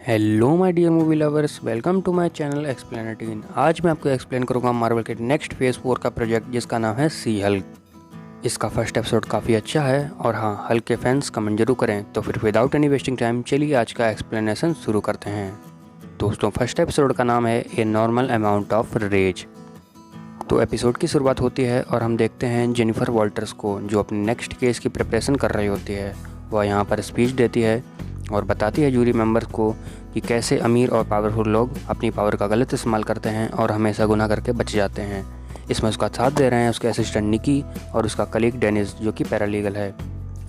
Hello my dear movie lovers, welcome to my channel Explanatin. आज मैं आपको explain करूंगा मार्वल के नेक्स्ट फेज़ 4 का प्रोजेक्ट जिसका नाम है सी हल्क। इसका फर्स्ट एपिसोड काफ़ी अच्छा है और हाँ, हल्क के फैंस कमेंट जरूर करें। तो फिर विदाउट एनी वेस्टिंग टाइम चलिए आज का एक्सप्लेनेशन शुरू करते हैं। दोस्तों, फर्स्ट एपिसोड का नाम है a normal amount of rays. तो एपिसोड की शुरुआत होती है और हम देखते हैं जेनिफर वॉल्टर्स को, जो अपने नेक्स्ट केस की प्रिपरेशन कर रही होती है। वह यहाँ पर स्पीच देती है और बताती है जूरी मेंबर्स को कि कैसे अमीर और पावरफुल लोग अपनी पावर का गलत इस्तेमाल करते हैं और हमेशा गुनाह करके बच जाते हैं। इसमें उसका साथ दे रहे हैं उसके असिस्टेंट निकी और उसका कलीग डेनिस, जो कि पैरालीगल है।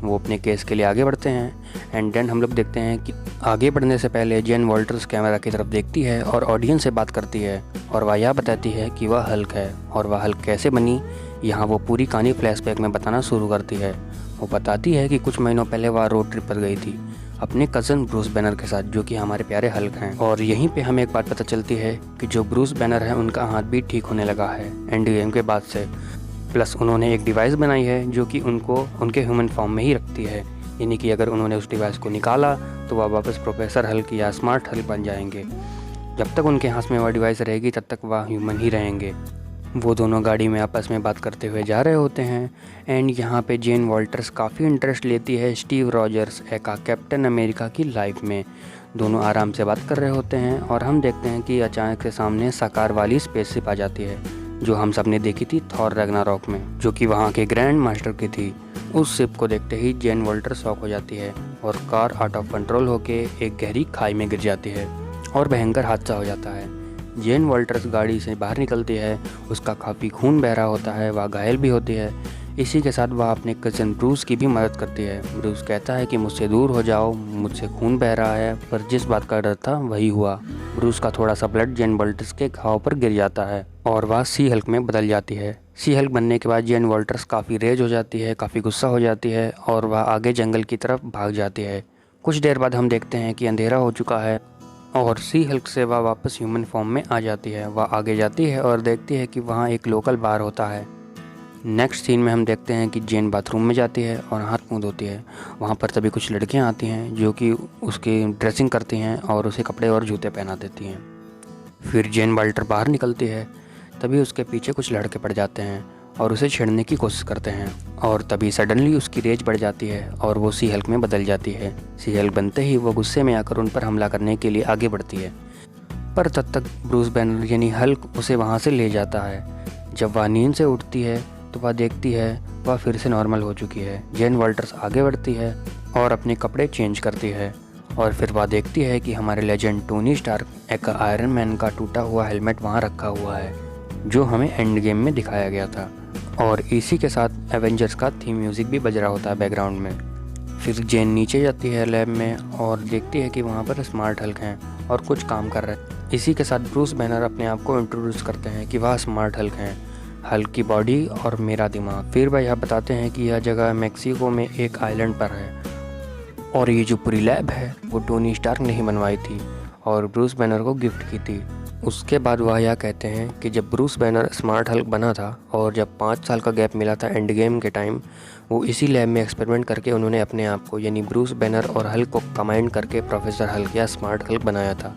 वो अपने केस के लिए आगे बढ़ते हैं एंड देन हम लोग देखते हैं कि आगे बढ़ने से पहले जेन वॉल्टर्स कैमरा की तरफ देखती है और ऑडियंस से बात करती है और वह यह बताती है कि वह हल्क है और वह हल्क कैसे बनी। यहाँ वो पूरी कहानी फ्लैशबैक में बताना शुरू करती है। वो बताती है कि कुछ महीनों पहले वह रोड ट्रिप पर गई थी अपने कज़न ब्रूस बैनर के साथ, जो कि हमारे प्यारे हल्क हैं। और यहीं पे हमें एक बात पता चलती है कि जो ब्रूस बैनर है उनका हाथ भी ठीक होने लगा है एंड गेम के बाद से। प्लस उन्होंने एक डिवाइस बनाई है जो कि उनको उनके ह्यूमन फॉर्म में ही रखती है, यानी कि अगर उन्होंने उस डिवाइस को निकाला तो वह वापस प्रोफेसर हल्क या स्मार्ट हल्क बन जाएंगे। जब तक उनके हाथ में वह डिवाइस रहेगी तब तक वह ह्यूमन ही रहेंगे। वो दोनों गाड़ी में आपस में बात करते हुए जा रहे होते हैं एंड यहाँ पे जेन वॉल्टर्स काफ़ी इंटरेस्ट लेती है स्टीव रॉजर्स एका कैप्टन अमेरिका की लाइफ में। दोनों आराम से बात कर रहे होते हैं और हम देखते हैं कि अचानक से सामने साकार वाली स्पेसशिप आ जाती है, जो हम सब ने देखी थी थॉर रैग्नारॉक में, जो कि वहाँ के ग्रैंड मास्टर की थी। उस शिप को देखते ही जेन वॉल्टर शॉक हो जाती है और कार आउट ऑफ कंट्रोल होके एक गहरी खाई में गिर जाती है और भयंकर हादसा हो जाता है। जेन वॉल्टर्स गाड़ी से बाहर निकलती है, उसका काफ़ी खून बह रहा होता है, वह घायल भी होती है। इसी के साथ वह अपने कज़न ब्रूस की भी मदद करती है। ब्रूस कहता है कि मुझसे दूर हो जाओ, मुझसे खून बह रहा है, पर जिस बात का डर था वही हुआ। ब्रूस का थोड़ा सा ब्लड जेन वॉल्टर्स के घाव पर गिर जाता है और वह सी हल्क में बदल जाती है। सी हल्क बनने के बाद जेन वॉल्टर्स काफ़ी रेज हो जाती है, काफ़ी गुस्सा हो जाती है और वह आगे जंगल की तरफ भाग जाती है। कुछ देर बाद हम देखते हैं कि अंधेरा हो चुका है और सी हल्क से वह वापस ह्यूमन फॉर्म में आ जाती है। वह आगे जाती है और देखती है कि वहाँ एक लोकल बार होता है। नेक्स्ट सीन में हम देखते हैं कि जेन बाथरूम में जाती है और हाथ मुँह धोती है। वहाँ पर तभी कुछ लड़कियाँ आती हैं जो कि उसकी ड्रेसिंग करती हैं और उसे कपड़े और जूते पहना देती हैं। फिर जेन वाल्टर बाहर निकलती है, तभी उसके पीछे कुछ लड़के पड़ जाते हैं और उसे छेड़ने की कोशिश करते हैं और तभी सडनली उसकी रेज बढ़ जाती है और वो सी हल्क में बदल जाती है। सी हल्क बनते ही वो गुस्से में आकर उन पर हमला करने के लिए आगे बढ़ती है, पर तब तक ब्रूस बैनर यानी हल्क उसे वहाँ से ले जाता है। जब वह नींद से उठती है तो वह देखती है वह फिर से नॉर्मल हो चुकी है। जेन वॉल्टर्स आगे बढ़ती है और अपने कपड़े चेंज करती है और फिर वह देखती है कि हमारे लेजेंड टोनी स्टार्क एक आयरन मैन का टूटा हुआ हेलमेट वहाँ रखा हुआ है, जो हमें एंड गेम में दिखाया गया था। और इसी के साथ एवेंजर्स का थीम म्यूज़िक भी बज रहा होता है बैकग्राउंड में। फिर जेन नीचे जाती है लैब में और देखती है कि वहाँ पर स्मार्ट हल्क हैं और कुछ काम कर रहे हैं। इसी के साथ ब्रूस बैनर अपने आप को इंट्रोड्यूस करते हैं कि वह स्मार्ट हल्क हैं, हल्क की बॉडी और मेरा दिमाग। फिर वह यह बताते हैं कि यह जगह मैक्सिको में एक आइलैंड पर है और ये जो पूरी लैब है वो टोनी स्टार्क ने ही बनवाई थी और ब्रूस बैनर को गिफ्ट की थी। उसके बाद वह यह कहते हैं कि जब ब्रूस बैनर स्मार्ट हल्क बना था और जब 5 साल का गैप मिला था एंड गेम के टाइम, वो इसी लैब में एक्सपेरिमेंट करके उन्होंने अपने आप को यानी ब्रूस बैनर और हल्क को कंबाइन करके प्रोफेसर हल्क या स्मार्ट हल्क बनाया था।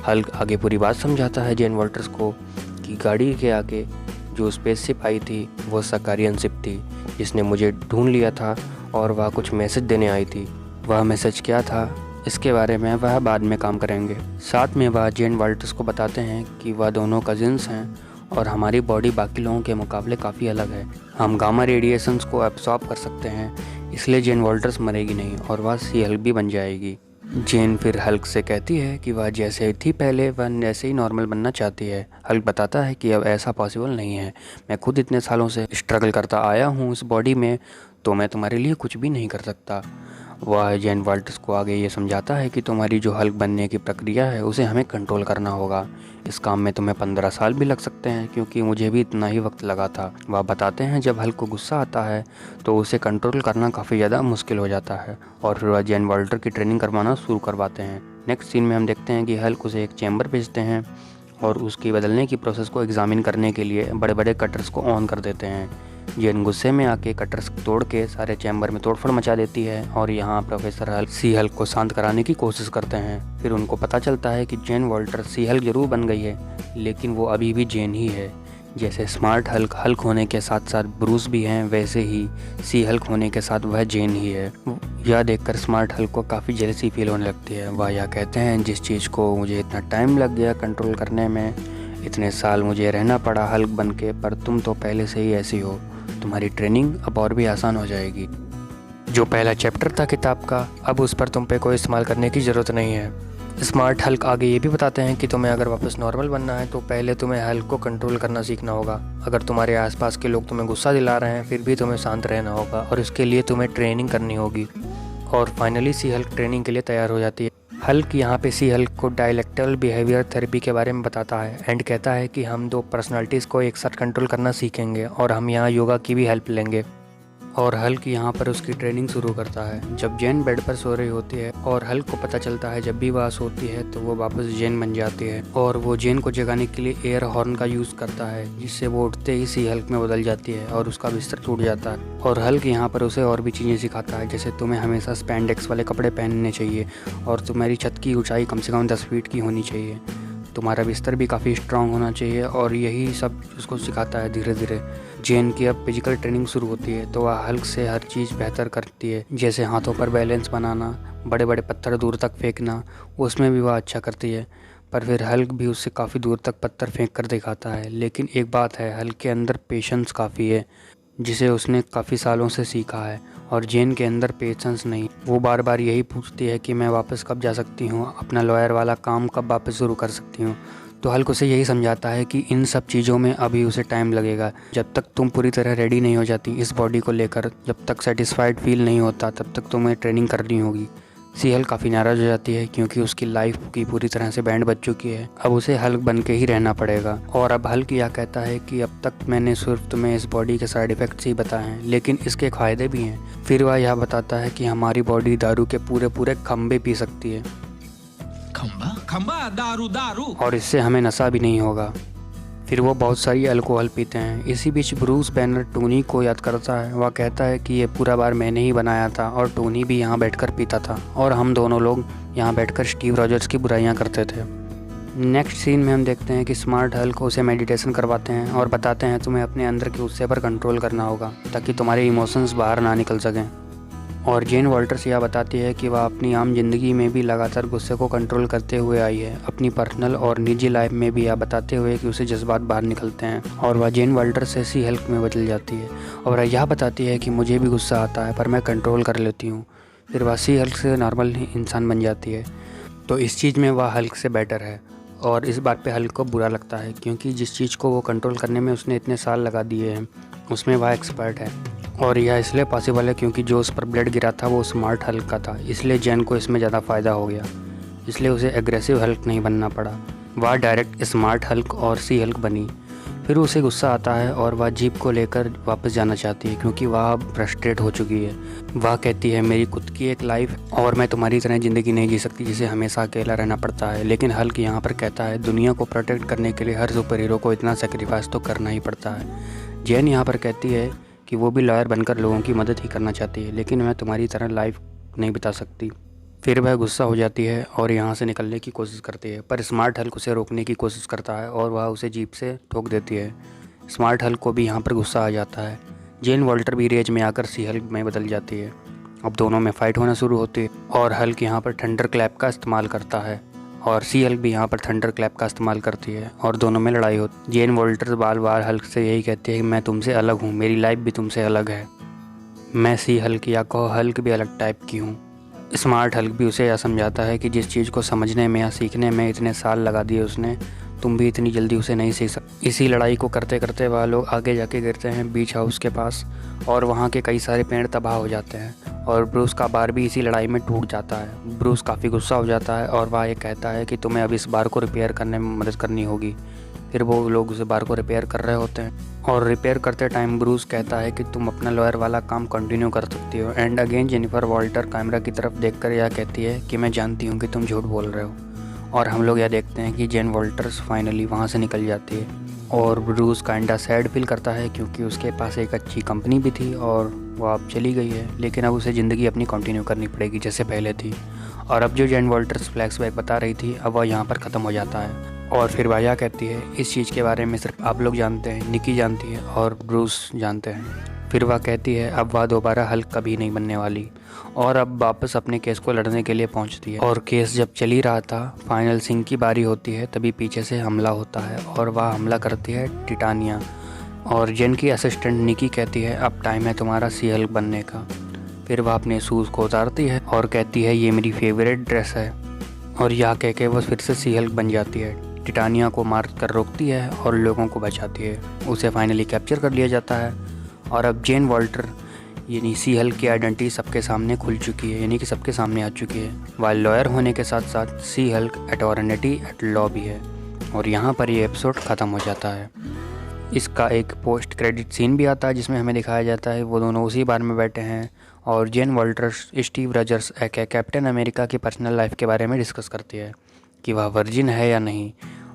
हल्क आगे पूरी बात समझाता है जेन वॉल्टर्स को कि गाड़ी के आगे जो स्पेसशिप आई थी वो सकारियन शिप थी, जिसने मुझे ढूंढ लिया था और वह कुछ मैसेज देने आई थी। वह मैसेज क्या था इसके बारे में वह बाद में काम करेंगे। साथ में वह जेन वॉल्टर्स को बताते हैं कि वह दोनों कजिन्स हैं और हमारी बॉडी बाकी लोगों के मुकाबले काफ़ी अलग है। हम गामा रेडिएशंस को एब्सॉर्ब कर सकते हैं, इसलिए जेन वॉल्टर्स मरेगी नहीं और वह सी हल्क भी बन जाएगी। जेन फिर हल्क से कहती है कि वह जैसे थी पहले वह ऐसे ही नॉर्मल बनना चाहती है। हल्क बताता है कि अब ऐसा पॉसिबल नहीं है, मैं खुद इतने सालों से स्ट्रगल करता आया हूँ इस बॉडी में, तो मैं तुम्हारे लिए कुछ भी नहीं कर सकता। वह जेन वॉल्टर्स को आगे ये समझाता है कि तुम्हारी जो हल्क बनने की प्रक्रिया है उसे हमें कंट्रोल करना होगा। इस काम में तुम्हें 15 साल भी लग सकते हैं, क्योंकि मुझे भी इतना ही वक्त लगा था। वह बताते हैं जब हल्क को गुस्सा आता है तो उसे कंट्रोल करना काफ़ी ज़्यादा मुश्किल हो जाता है और फिर वह जेन वॉल्टर की ट्रेनिंग करवाना शुरू करवाते हैं। नेक्स्ट सीन में हम देखते हैं कि हल्क उसे एक चैम्बर भेजते हैं और उसकी बदलने की प्रोसेस को एग्जामिन करने के लिए बड़े बड़े कटर्स को ऑन कर देते हैं। जेन गुस्से में आके कटर्स तोड़ के सारे चैम्बर में तोड़फोड़ मचा देती है और यहाँ प्रोफेसर हल्क सी हल्क को शांत कराने की कोशिश करते हैं। फिर उनको पता चलता है कि जेन वॉल्टर सी हल्क जरूर बन गई है, लेकिन वो अभी भी जेन ही है। जैसे स्मार्ट हल्क हल्क होने के साथ साथ ब्रूस भी हैं, वैसे ही सी हल्क होने के साथ वह जेन ही है। यह देखकर स्मार्ट हल्क को काफ़ी जेलसी फील होने लगती है। वह यह कहते हैं, जिस चीज़ को मुझे इतना टाइम लग गया कंट्रोल करने में, इतने साल मुझे रहना पड़ा हल्क बन के, पर तुम तो पहले से ही ऐसी हो, तुम्हारी ट्रेनिंग अब और भी आसान हो जाएगी। जो पहला चैप्टर था किताब का, अब उस पर तुम पे कोई इस्तेमाल करने की ज़रूरत नहीं है। स्मार्ट हल्क आगे ये भी बताते हैं कि तुम्हें अगर वापस नॉर्मल बनना है तो पहले तुम्हें हल्क को कंट्रोल करना सीखना होगा। अगर तुम्हारे आसपास के लोग तुम्हें गुस्सा दिला रहे हैं फिर भी तुम्हें शांत रहना होगा और इसके लिए तुम्हें ट्रेनिंग करनी होगी। और फाइनली सी हल्क ट्रेनिंग के लिए तैयार हो जाती है। हल्क यहाँ पे सी हल्क को डायलेक्टल बिहेवियर थेरेपी के बारे में बताता है एंड कहता है कि हम 2 पर्सनालिटीज़ को एक साथ कंट्रोल करना सीखेंगे और हम यहाँ योगा की भी हेल्प लेंगे। और हल्क यहाँ पर उसकी ट्रेनिंग शुरू करता है। जब जेन बेड पर सो रही होती है और हल्क को पता चलता है जब भी वह सोती है तो वो वापस जेन बन जाती है और वो जेन को जगाने के लिए एयर हॉर्न का यूज़ करता है, जिससे वो उठते ही सी हल्क में बदल जाती है और उसका बिस्तर टूट जाता है। और हल्क यहाँ पर उसे और भी चीज़ें सिखाता है, जैसे तुम्हें हमेशा स्पैंडेक्स वाले कपड़े पहनने चाहिए और तुम्हारी छत की ऊँचाई कम से कम 10 फीट की होनी चाहिए, तुम्हारा बिस्तर भी काफ़ी स्ट्रांग होना चाहिए। और यही सब उसको सिखाता है धीरे धीरे। जेन की अब फिजिकल ट्रेनिंग शुरू होती है तो वह हल्क से हर चीज़ बेहतर करती है, जैसे हाथों पर बैलेंस बनाना, बड़े बड़े पत्थर दूर तक फेंकना, उसमें भी वह अच्छा करती है। पर फिर हल्क भी उससे काफ़ी दूर तक पत्थर फेंक कर दिखाता है। लेकिन एक बात है, हल्क के अंदर पेशेंस काफ़ी है, जिसे उसने काफ़ी सालों से सीखा है, और जेन के अंदर पेशेंस नहीं। वो बार बार यही पूछती है कि मैं वापस कब जा सकती हूँ, अपना लॉयर वाला काम कब वापस शुरू कर सकती हूँ। तो हल्क उसे यही समझाता है कि इन सब चीज़ों में अभी उसे टाइम लगेगा। जब तक तुम पूरी तरह रेडी नहीं हो जाती इस बॉडी को लेकर, जब तक सेटिस्फाइड फील नहीं होता, तब तक तुम्हें ट्रेनिंग करनी होगी। सी हल्क काफ़ी नाराज़ हो जाती है क्योंकि उसकी लाइफ की पूरी तरह से बैंड बज चुकी है। अब उसे हल्क बन के ही रहना पड़ेगा। और अब हल्क यह कहता है कि अब तक मैंने सिर्फ तुम्हें इस बॉडी के साइड इफ़ेक्ट्स ही बताए हैं, लेकिन इसके फ़ायदे भी हैं। फिर वह यह बताता है कि हमारी बॉडी दारू के पूरे पूरे खंबे पी सकती है, खंबा दारू दारू, और इससे हमें नशा भी नहीं होगा। फिर वो बहुत सारी अल्कोहल पीते हैं। इसी बीच ब्रूस बैनर टोनी को याद करता है। वह कहता है कि ये पूरा बार मैंने ही बनाया था और टोनी भी यहाँ बैठकर पीता था और हम दोनों लोग यहाँ बैठकर स्टीव रॉजर्स की बुराइयाँ करते थे। नेक्स्ट सीन में हम देखते हैं कि स्मार्ट हल्क उसे मेडिटेशन करवाते हैं और बताते हैं तुम्हें अपने अंदर के गुस्से पर कंट्रोल करना होगा ताकि तुम्हारे इमोशंस बाहर ना निकल सकें। और जेन वॉल्टर्स यह बताती है कि वह अपनी आम जिंदगी में भी लगातार गुस्से को कंट्रोल करते हुए आई है, अपनी पर्सनल और निजी लाइफ में भी यह बताते हुए कि उसे जज्बात बाहर निकलते हैं और वह जेन वॉल्टर्स से सी हल्क में बदल जाती है। और यह बताती है कि मुझे भी गुस्सा आता है पर मैं कंट्रोल कर लेती हूँ। फिर वह सी हल्क से नॉर्मल इंसान बन जाती है। तो इस चीज़ में वह हल्क से बेटर है और इस बात पे हल्क को बुरा लगता है क्योंकि जिस चीज़ को वो कंट्रोल करने में उसने इतने साल लगा दिए हैं उसमें वह एक्सपर्ट है। और यह इसलिए पॉसिबल है क्योंकि जो उस पर ब्लड गिरा था वो स्मार्ट हल्क का था, इसलिए जेन को इसमें ज़्यादा फ़ायदा हो गया, इसलिए उसे एग्रेसिव हल्क नहीं बनना पड़ा। वह डायरेक्ट स्मार्ट हल्क और सी हल्क बनी। फिर उसे गुस्सा आता है और वह जीप को लेकर वापस जाना चाहती है क्योंकि वह फ्रस्ट्रेट हो चुकी है। वह कहती है मेरी खुद की एक लाइफ और मैं तुम्हारी तरह ज़िंदगी नहीं जी सकती जिसे हमेशा अकेला रहना पड़ता है। लेकिन हल्क यहाँ पर कहता है दुनिया को प्रोटेक्ट करने के लिए हर सुपर हीरो को इतना सेक्रीफाइस तो करना ही पड़ता है। जेन यहाँ पर कहती है कि वो भी लॉयर बनकर लोगों की मदद ही करना चाहती है, लेकिन मैं तुम्हारी तरह लाइफ नहीं बिता सकती। फिर वह गुस्सा हो जाती है और यहाँ से निकलने की कोशिश करती है, पर स्मार्ट हल्क उसे रोकने की कोशिश करता है और वह उसे जीप से ठोक देती है। स्मार्ट हल्क को भी यहाँ पर गुस्सा आ जाता है। जेन वॉल्टर भी रेज में आकर सी हल्क में बदल जाती है। अब दोनों में फाइट होना शुरू होती है और हल्क यहाँ पर थंडर क्लैप का इस्तेमाल करता है और सी हल्क भी यहाँ पर थंडर क्लैप का इस्तेमाल करती है और दोनों में लड़ाई होती। जेन वॉल्टर बार बार हल्क से यही कहती है कि मैं तुमसे अलग हूँ, मेरी लाइफ भी तुमसे अलग है, मैं सी हल्क या कहो हल्क भी अलग टाइप की हूँ। स्मार्ट हल्क भी उसे यह समझाता है कि जिस चीज़ को समझने में या सीखने में इतने साल लगा दिए उसने, तुम भी इतनी जल्दी उसे नहीं सीख सकते। इसी लड़ाई को करते करते वह लोग आगे जाके गिरते हैं बीच हाउस के पास और वहाँ के कई सारे पेड़ तबाह हो जाते हैं और ब्रूस का बार भी इसी लड़ाई में टूट जाता है। ब्रूस काफ़ी गुस्सा हो जाता है और वह ये कहता है कि तुम्हें अब इस बार को रिपेयर करने में मदद करनी होगी। फिर वो लोग उस बार को रिपेयर कर रहे होते हैं और रिपेयर करते टाइम ब्रूस कहता है कि तुम अपना लॉयर वाला काम कंटिन्यू कर सकती हो। And again Jennifer Walter camera की तरफ देखकर यह कहती है कि मैं जानती हूँ कि तुम झूठ बोल रहे हो। और हम लोग यह देखते हैं कि जेन वॉल्टर्स फाइनली वहाँ से निकल जाती है। और ब्रूस काइंडा सैड फील करता है क्योंकि उसके पास एक अच्छी कंपनी भी थी और वो अब चली गई है, लेकिन अब उसे ज़िंदगी अपनी कंटिन्यू करनी पड़ेगी जैसे पहले थी। और अब जो जेन वॉल्टर्स फ्लैशबैक बता रही थी अब वह यहाँ पर ख़त्म हो जाता है। और फिर वह कहती है इस चीज़ के बारे में सिर्फ आप लोग जानते हैं, निकी जानती है और ब्रूस जानते हैं। फिर वह कहती है अब वह दोबारा हल्क कभी नहीं बनने वाली और अब वापस अपने केस को लड़ने के लिए पहुंचती है। और केस जब चल ही रहा था, फाइनल सिंह की बारी होती है, तभी पीछे से हमला होता है और वह हमला करती है टिटानिया। और जेन की असिस्टेंट निकी कहती है अब टाइम है तुम्हारा सी हल्क बनने का। फिर वह अपने शूज़ को उतारती है और कहती है ये मेरी फेवरेट ड्रेस है, और यह कह के वह फिर से सी हल्क बन जाती है। टिटानिया को मार कर रोकती है और लोगों को बचाती है। उसे फाइनली कैप्चर कर लिया जाता है और अब जेन वॉल्टर यानी सी हल्क की आइडेंटिटी सबके सामने खुल चुकी है, यानी कि सबके सामने आ चुकी है। वह लॉयर होने के साथ साथ सी हल्क अटॉर्निटी एट लॉ भी है। और यहाँ पर ये एपिसोड ख़त्म हो जाता है। इसका एक पोस्ट क्रेडिट सीन भी आता है जिसमें हमें दिखाया जाता है वो दोनों उसी बार में बैठे हैं और Jane Walters Steve Rogers Captain America की पर्सनल लाइफ के बारे में डिस्कस करती है कि वह वर्जिन है या नहीं।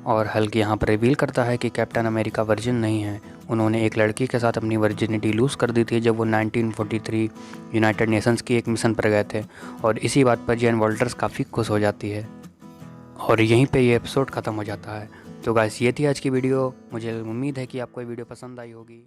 और हल्क यहाँ पर रिवील करता है कि कैप्टन अमेरिका वर्जिन नहीं है, उन्होंने एक लड़की के साथ अपनी वर्जिनिटी लूज़ कर दी थी जब वो 1943 यूनाइटेड नेशंस की एक मिशन पर गए थे। और इसी बात पर जेन वॉल्टर्स काफ़ी खुश हो जाती है और यहीं पे ये एपिसोड ख़त्म हो जाता है। तो गाइस ये थी आज की वीडियो। मुझे उम्मीद है कि आपको ये वीडियो पसंद आई होगी।